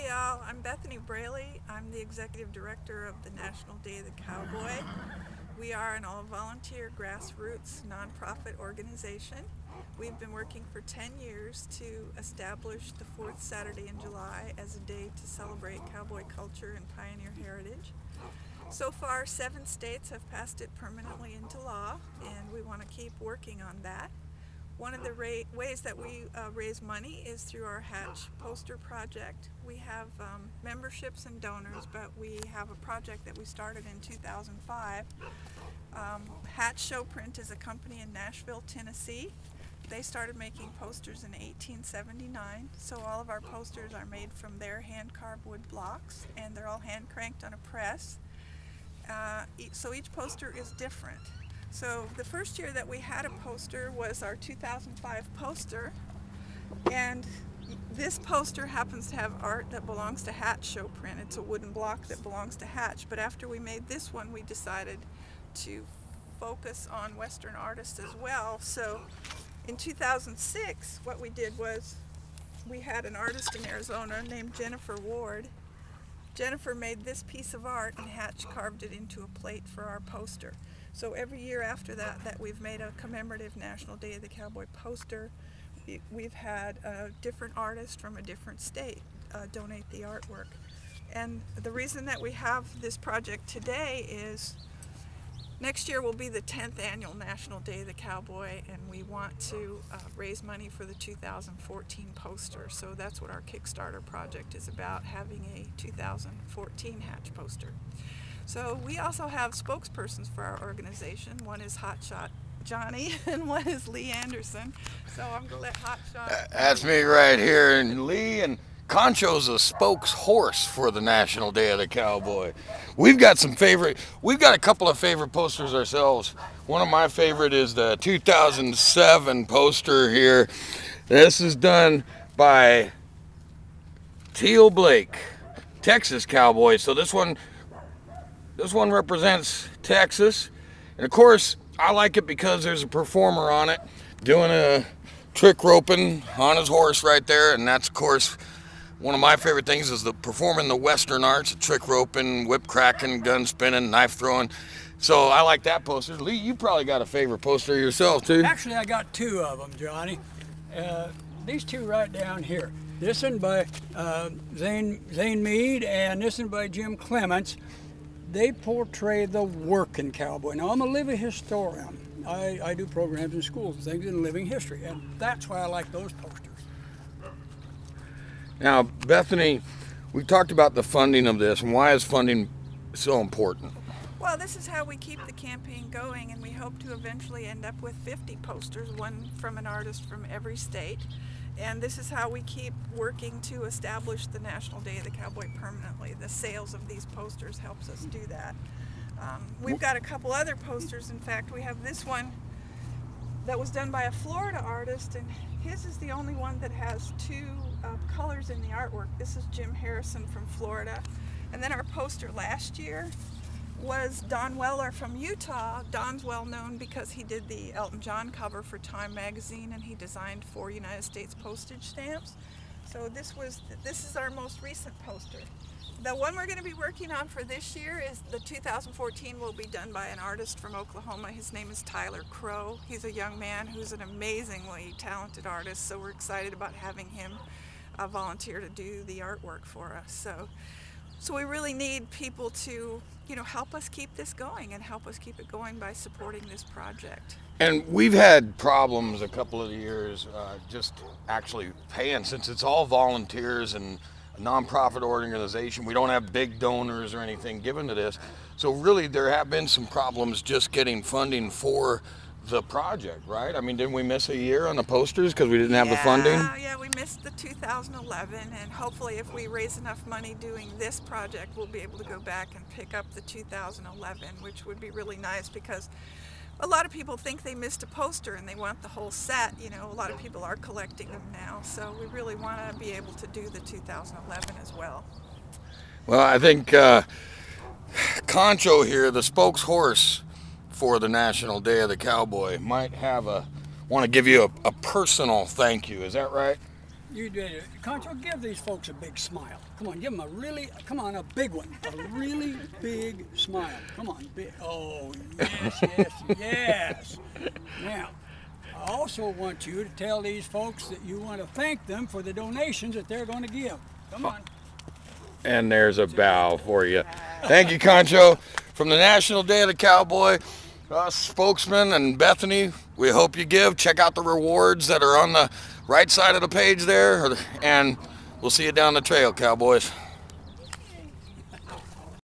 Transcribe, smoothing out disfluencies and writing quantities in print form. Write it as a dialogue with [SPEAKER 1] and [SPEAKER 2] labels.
[SPEAKER 1] Hi y'all, I'm Bethany Braley. I'm the Executive Director of the National Day of the Cowboy. We are an all-volunteer grassroots nonprofit organization. We've been working for 10 years to establish the fourth Saturday in July as a day to celebrate cowboy culture and pioneer heritage. So far, 7 states have passed it permanently into law, and we want to keep working on that. One of the ways that we raise money is through our Hatch poster project. We have memberships and donors, but we have a project that we started in 2005. Hatch Showprint is a company in Nashville, Tennessee. They started making posters in 1879, so all of our posters are made from their hand-carved wood blocks, and they're all hand-cranked on a press. So each poster is different. So the first year that we had a poster was our 2005 poster, and this poster happens to have art that belongs to Hatch Showprint. It's a wooden block that belongs to Hatch, but after we made this one, we decided to focus on Western artists as well. So in 2006, what we did was we had an artist in Arizona named Jennifer Ward. Jennifer made this piece of art, and Hatch carved it into a plate for our poster. So every year after that we've made a commemorative National Day of the Cowboy poster. We've had a different artist from a different state donate the artwork. And the reason that we have this project today is next year will be the 10th annual National Day of the Cowboy, and we want to raise money for the 2014 poster. So that's what our Kickstarter project is about, having a 2014 Hatch poster. So we also have spokespersons for our organization. One is Hotshot Johnny and one is Lee Anderson. So I'm going to let Hotshot...
[SPEAKER 2] That's me right here. And Lee and Concho's a spokes horse for the National Day of the Cowboy. We've got a couple of favorite posters ourselves. One of my favorite is the 2007 poster here. This is done by Teal Blake, Texas Cowboy. So this one represents Texas, and of course I like it because there's a performer on it doing a trick roping on his horse right there, and that's of course one of my favorite things is performing the Western arts, trick roping, whip cracking, gun spinning, knife throwing. So I like that poster. Lee, you probably got a favorite poster yourself too.
[SPEAKER 3] Actually, I got 2 of them, Johnny. These 2 right down here. This one by Zane Mead, and this one by Jim Clements. They portray the working cowboy. Now, I'm a living historian. I do programs in schools and things in living history, and that's why I like those posters.
[SPEAKER 2] Now, Bethany, we talked about the funding of this, and why is funding so important?
[SPEAKER 1] Well, this is how we keep the campaign going, and we hope to eventually end up with 50 posters, one from an artist from every state. And this is how we keep working to establish the National Day of the Cowboy permanently. The sales of these posters helps us do that. We've got a couple other posters. In fact, we have this one that was done by a Florida artist, and his is the only one that has 2 colors in the artwork. This is Jim Harrison from Florida. And then our poster last year was Don Weller from Utah. Don's well known because he did the Elton John cover for Time magazine, and he designed 4 United States postage stamps. So this is our most recent poster. The one we're going to be working on for this year is the 2014 will be done by an artist from Oklahoma. His name is Tyler Crow. He's a young man who's an amazingly talented artist, so we're excited about having him volunteer to do the artwork for us. So we really need people to, help us keep this going and help us keep it going by supporting this project.
[SPEAKER 2] And we've had problems a couple of years just actually paying, since it's all volunteers and a nonprofit organization. We don't have big donors or anything given to this. So really there have been some problems just getting funding for the project, right? I mean, didn't we miss a year on the posters because we didn't have the funding?
[SPEAKER 1] Yeah, we missed the 2011, and hopefully if we raise enough money doing this project, we'll be able to go back and pick up the 2011, which would be really nice because a lot of people think they missed a poster and they want the whole set. A lot of people are collecting them now, so we really want to be able to do the 2011 as well.
[SPEAKER 2] Well, I think Concho here, the spokes horse for the National Day of the Cowboy, might want to give you a personal thank you. Is that right?
[SPEAKER 3] You did it. Concho, give these folks a big smile. Come on, give them a really, come on, a big one. A really big smile. Come on, big. Oh, yes, yes, yes. Now, I also want you to tell these folks that you want to thank them for the donations that they're going to give. Come on.
[SPEAKER 2] And there's a bow for you. Thank you, Concho. From the National Day of the Cowboy, us spokesman and Bethany, we hope you give. Check out the rewards that are on the right side of the page there, and we'll see you down the trail, Cowboys.